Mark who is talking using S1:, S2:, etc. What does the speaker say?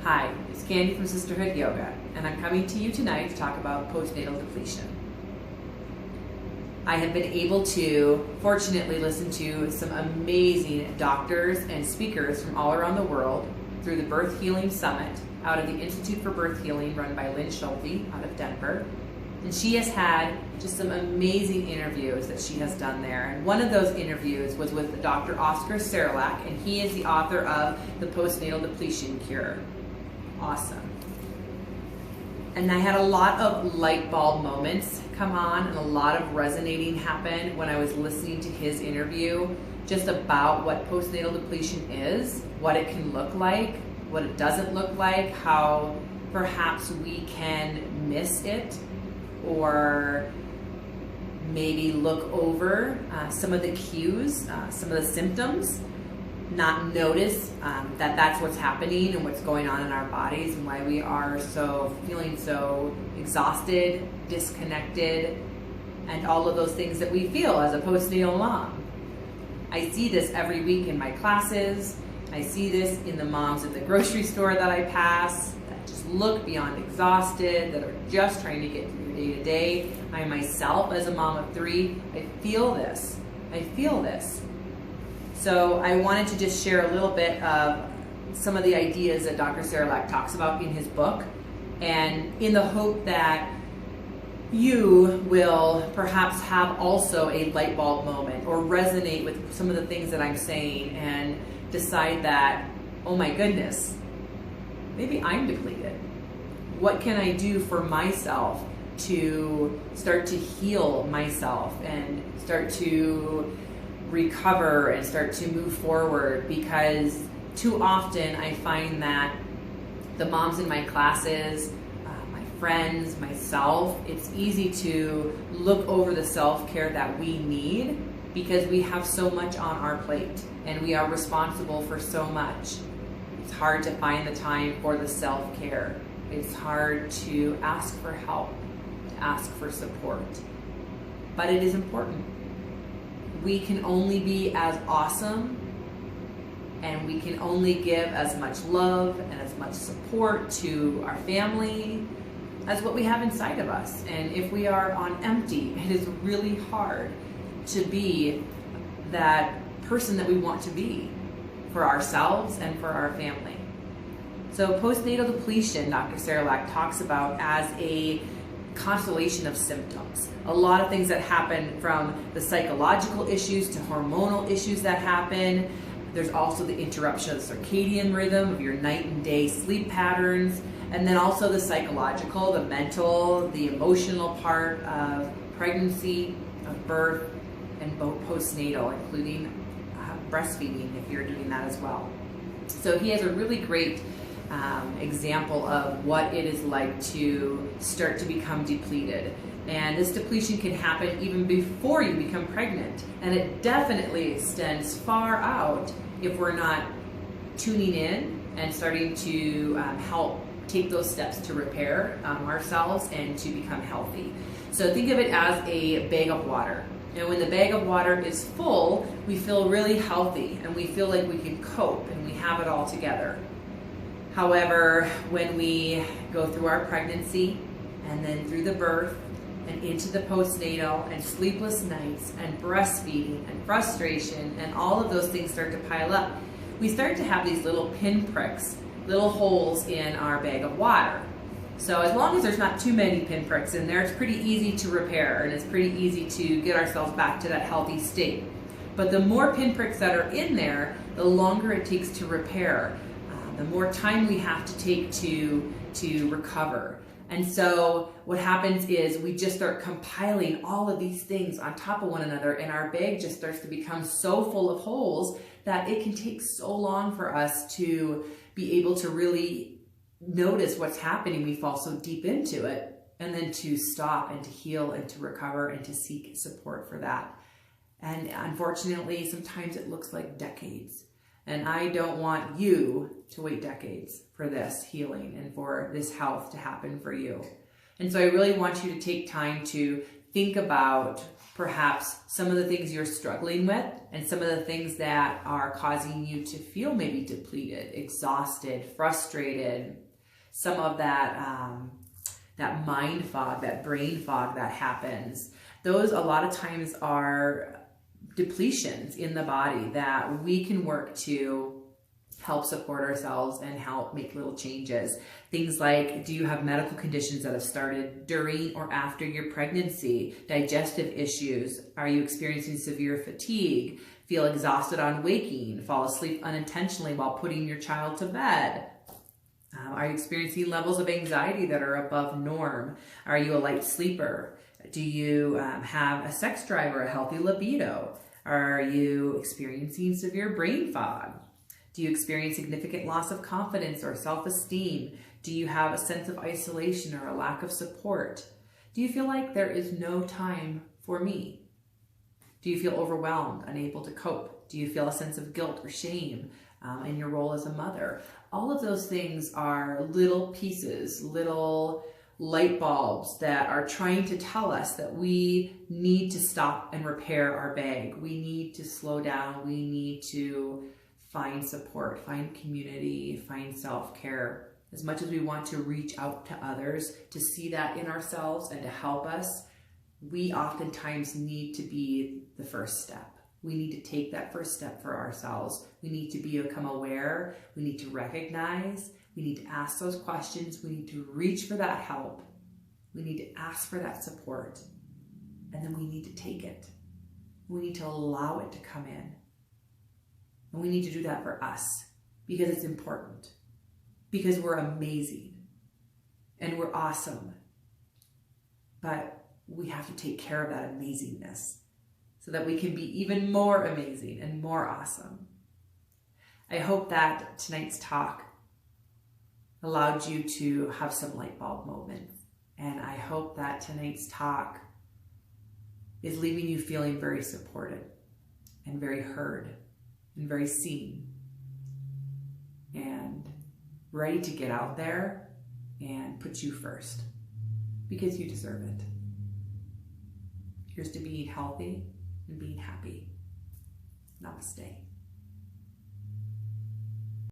S1: Hi, it's Candy from Sisterhood Yoga, and I'm coming to you tonight to talk about postnatal depletion. I have been able to, fortunately, listen to some amazing doctors and speakers from all around the world through the Birth Healing Summit out of the Institute for Birth Healing run by Lynn Schulte out of Denver. And she has had just some amazing interviews that she has done there. And one of those interviews was with Dr. Oscar Serlak, and he is the author of The Postnatal Depletion Cure. Awesome. And I had a lot of light bulb moments come on and a lot of resonating happen when I was listening to his interview just about what postnatal depletion is, what it can look like, what it doesn't look like, how perhaps we can miss it or maybe look over some of the cues, some of the symptoms, not notice that that's what's happening and what's going on in our bodies and why we are feeling so exhausted, disconnected, and all of those things that we feel as a postnatal mom. I see this every week in my classes. I see this in the moms at the grocery store that I pass that just look beyond exhausted, that are just trying to get through day to day. I myself, as a mom of 3, I feel this. So I wanted to just share a little bit of some of the ideas that Dr. Serlak talks about in his book, and in the hope that you will perhaps have also a light bulb moment or resonate with some of the things that I'm saying and decide that, oh my goodness, maybe I'm depleted. What can I do for myself to start to heal myself and start to recover and start to move forward? Because too often I find that the moms in my classes, my friends, myself, it's easy to look over the self-care that we need because we have so much on our plate and we are responsible for so much. It's hard to find the time for the self-care. It's hard to ask for help, to ask for support, but it is important. We can only be as awesome and we can only give as much love and as much support to our family as what we have inside of us. And if we are on empty, it is really hard to be that person that we want to be for ourselves and for our family. So postnatal depletion, Dr. Serlak talks about as a constellation of symptoms. A lot of things that happen, from the psychological issues to hormonal issues that happen. There's also the interruption of the circadian rhythm of your night and day sleep patterns, and then also the psychological, the mental, the emotional part of pregnancy, of birth, and postnatal, including breastfeeding if you're doing that as well. So he has a really great example of what it is like to start to become depleted. And this depletion can happen even before you become pregnant. And it definitely extends far out if we're not tuning in and starting to help take those steps to repair ourselves and to become healthy. So think of it as a bag of water. And when the bag of water is full, we feel really healthy and we feel like we can cope and we have it all together. However, when we go through our pregnancy and then through the birth and into the postnatal and sleepless nights and breastfeeding and frustration and all of those things start to pile up, we start to have these little pinpricks, little holes in our bag of water. So as long as there's not too many pinpricks in there, it's pretty easy to repair and it's pretty easy to get ourselves back to that healthy state. But the more pinpricks that are in there, the longer it takes to repair. The more time we have to take to recover. And so what happens is we just start compiling all of these things on top of one another, and our bag just starts to become so full of holes that it can take so long for us to be able to really notice what's happening. We fall so deep into it, and then to stop and to heal and to recover and to seek support for that. And unfortunately, sometimes it looks like decades. And I don't want you to wait decades for this healing and for this health to happen for you. And so I really want you to take time to think about perhaps some of the things you're struggling with and some of the things that are causing you to feel maybe depleted, exhausted, frustrated, some of that that mind fog, that brain fog that happens. Those a lot of times are depletions in the body that we can work to help support ourselves and help make little changes. Things like, do you have medical conditions that have started during or after your pregnancy? Digestive issues? Are you experiencing severe fatigue? Feel exhausted on waking? Fall asleep unintentionally while putting your child to bed? Are you experiencing levels of anxiety that are above norm? Are you a light sleeper? Do you have a sex drive or a healthy libido? Are you experiencing severe brain fog? Do you experience significant loss of confidence or self-esteem? Do you have a sense of isolation or a lack of support? Do you feel like there is no time for me? Do you feel overwhelmed, unable to cope? Do you feel a sense of guilt or shame in your role as a mother? All of those things are little pieces, little light bulbs that are trying to tell us that we need to stop and repair our bag. We need to slow down. We need to find support, find community, find self-care. As much as we want to reach out to others to see that in ourselves and to help us, we oftentimes need to be the first step. We need to take that first step for ourselves. We need to become aware. We need to recognize. We need to ask those questions. We need to reach for that help. We need to ask for that support. And then we need to take it. We need to allow it to come in. And we need to do that for us because it's important, because we're amazing and we're awesome. But we have to take care of that amazingness so that we can be even more amazing and more awesome. I hope that tonight's talk allowed you to have some light bulb moments. And I hope that tonight's talk is leaving you feeling very supported and very heard and very seen and ready to get out there and put you first because you deserve it. Here's to being healthy and being happy. Namaste.